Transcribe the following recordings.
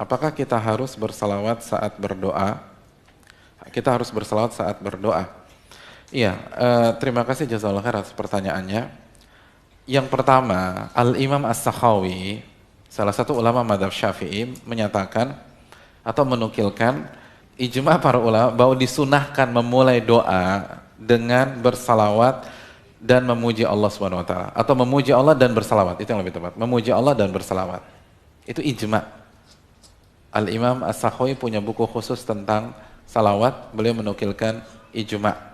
apakah kita harus bersalawat saat berdoa? Kita harus bersalawat saat berdoa. Iya, terima kasih jazakallahu khair atas pertanyaannya. Yang pertama, Al-Imam As-Sakhawi, salah satu ulama mazhab Syafi'i, menyatakan atau menukilkan ijma para ulama bahwa disunahkan memulai doa dengan bersalawat dan memuji Allah Subhanahu wa taala, atau memuji Allah dan bersalawat, itu yang lebih tepat. Memuji Allah dan bersalawat. Itu ijma. Al-Imam As-Sakhawi punya buku khusus tentang salawat, beliau menukilkan ijma.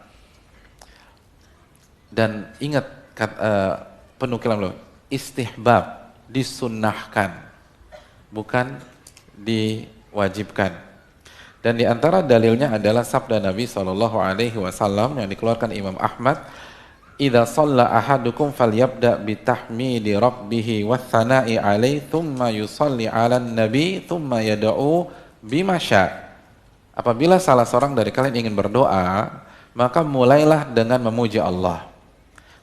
Dan ingat penukilan beliau, istihbab, disunnahkan, bukan diwajibkan. Dan di antara dalilnya adalah sabda Nabi SAW yang dikeluarkan Imam Ahmad, "Idza shalla ahadukum falyabda bitahmidi rabbih wa tsana'i alaihi tsumma yusalli 'alan nabi tsumma yad'u bima syaa." Apabila salah seorang dari kalian ingin berdoa, maka mulailah dengan memuji Allah.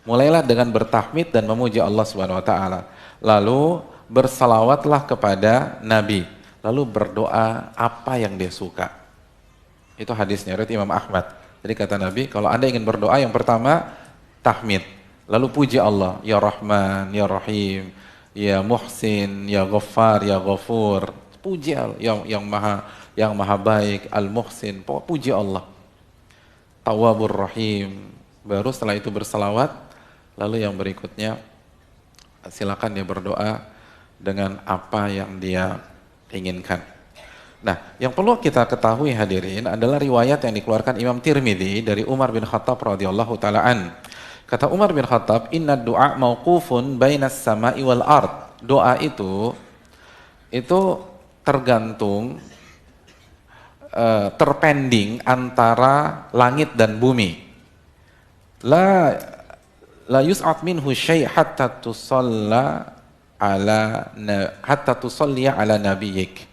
Mulailah dengan bertahmid dan memuji Allah Subhanahu wa taala. Lalu bersalawatlah kepada Nabi. Lalu berdoa apa yang dia suka. Itu hadisnya riwayat Imam Ahmad. Jadi kata Nabi, kalau Anda ingin berdoa, yang pertama tahmid, lalu puji Allah, ya Rahman, ya Rahim, ya Muhsin, ya Ghaffar, ya Ghafur. Puji Allah yang maha baik, Al-Muhsin, puji Allah. Tawwabur Rahim. Baru setelah itu bersalawat, lalu yang berikutnya silakan dia berdoa dengan apa yang dia inginkan. Nah, yang perlu kita ketahui hadirin adalah riwayat yang dikeluarkan Imam Tirmidzi dari Umar bin Khattab radhiyallahu taala an. Kata Umar bin Khattab, "Inna du'a mauqufun bainas sama'i wal ard." Doa itu tergantung terpending antara langit dan bumi. La yus'at minhu syai' hatta tusalli ala nabiyyik.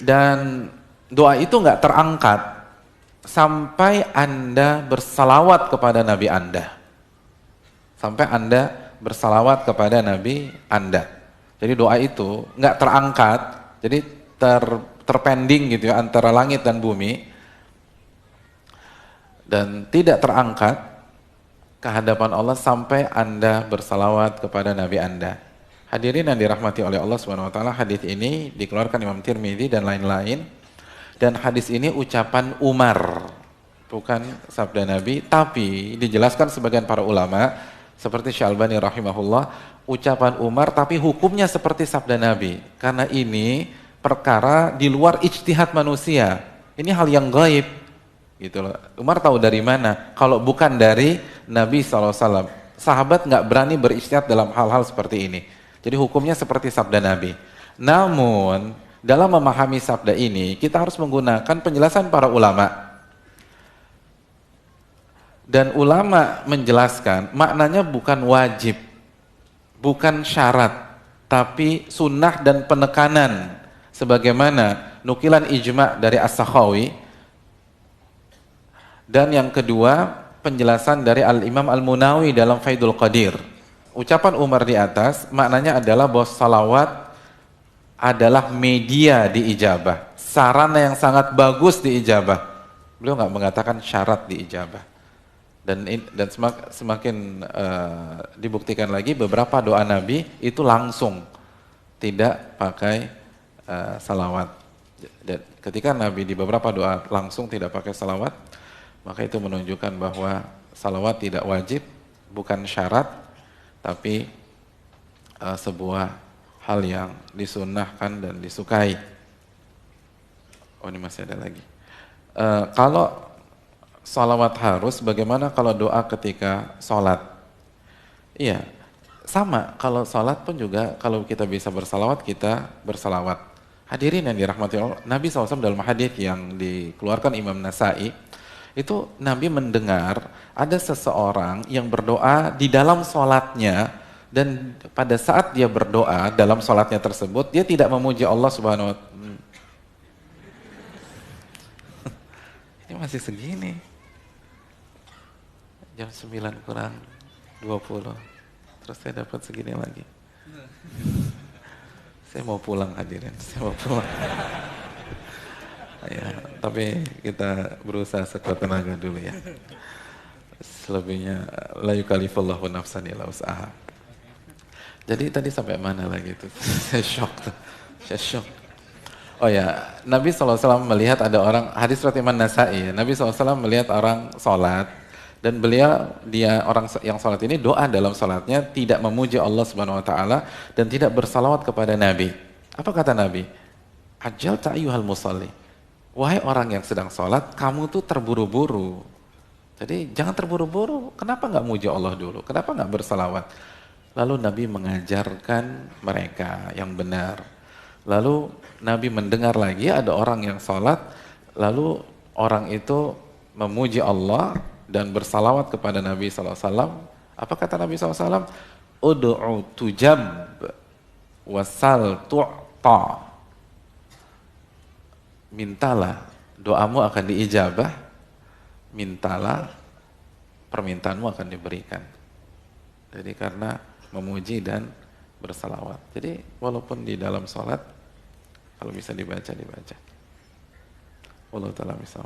Dan doa itu nggak terangkat sampai Anda bersalawat kepada Nabi Anda. Sampai Anda bersalawat kepada Nabi Anda. Jadi doa itu nggak terangkat, jadi terpending gitu ya antara langit dan bumi, dan tidak terangkat ke hadapan Allah sampai Anda bersalawat kepada Nabi Anda. Hadirin yang dirahmati oleh Allah Subhanahu wa taala, hadis ini dikeluarkan Imam Tirmidzi dan lain-lain. Dan hadis ini ucapan Umar, bukan sabda Nabi, tapi dijelaskan sebagian para ulama seperti Syalbani rahimahullah, ucapan Umar tapi hukumnya seperti sabda Nabi. Karena ini perkara di luar ijtihad manusia. Ini hal yang gaib. Gitu loh. Umar tahu dari mana? Kalau bukan dari Nabi SAW. Sahabat nggak berani berijtihad dalam hal-hal seperti ini. Jadi hukumnya seperti sabda Nabi. Namun dalam memahami sabda ini kita harus menggunakan penjelasan para ulama. Dan ulama menjelaskan maknanya bukan wajib, bukan syarat, tapi sunnah dan penekanan. Sebagaimana nukilan ijma dari As-Sakhawi. Dan yang kedua penjelasan dari Al-Imam Al-Munawi dalam Faidul Qadir. Ucapan Umar di atas maknanya adalah bahwa salawat adalah media di ijabah, sarana yang sangat bagus di ijabah. Beliau nggak mengatakan syarat di ijabah. Dan semakin dibuktikan lagi beberapa doa Nabi itu langsung, tidak pakai salawat. Dan ketika Nabi di beberapa doa langsung tidak pakai salawat, maka itu menunjukkan bahwa salawat tidak wajib, bukan syarat, tapi sebuah hal yang disunnahkan dan disukai. Oh, ini masih ada lagi. Kalau salawat harus, bagaimana kalau doa ketika sholat? Iya, sama. Kalau sholat pun juga, kalau kita bisa bersalawat, kita bersalawat. Hadirin yang dirahmati Allah, Nabi SAW dalam hadis yang dikeluarkan Imam Nasai, itu Nabi mendengar ada seseorang yang berdoa di dalam sholatnya, dan pada saat dia berdoa dalam sholatnya tersebut, dia tidak memuji Allah Subhanahu wa taala. Ini masih segini. Jam 9 kurang 20. Terus saya dapat segini lagi. Saya mau pulang hadirin, saya mau pulang. Ya, tapi kita berusaha sekuat tenaga dulu ya. Selebihnya la yukallifullahu nafsan illa wus'aha. Jadi tadi sampai mana lagi itu? Saya shock tuh. Saya shock. Oh ya, Nabi SAW melihat ada orang, hadis riwayat Imam Nasa'i ya, Nabi SAW melihat orang sholat, dan dia orang yang sholat ini doa dalam sholatnya tidak memuji Allah Subhanahu Wa Taala dan tidak bersalawat kepada Nabi. Apa kata Nabi? Ajal ta'ayyuhal musalli. Wahai orang yang sedang sholat, kamu tuh terburu-buru. Jadi jangan terburu-buru. Kenapa nggak muji Allah dulu? Kenapa nggak bersalawat? Lalu Nabi mengajarkan mereka yang benar. Lalu Nabi mendengar lagi ada orang yang sholat, lalu orang itu memuji Allah dan bersalawat kepada Nabi SAW. Apa kata Nabi SAW? Udu'u tujab wasal tu'ta. Mintalah, doamu akan diijabah, mintalah, permintaanmu akan diberikan. Jadi karena memuji dan bersalawat. Jadi walaupun di dalam sholat, kalau bisa dibaca, dibaca. Wallahu ta'ala misal.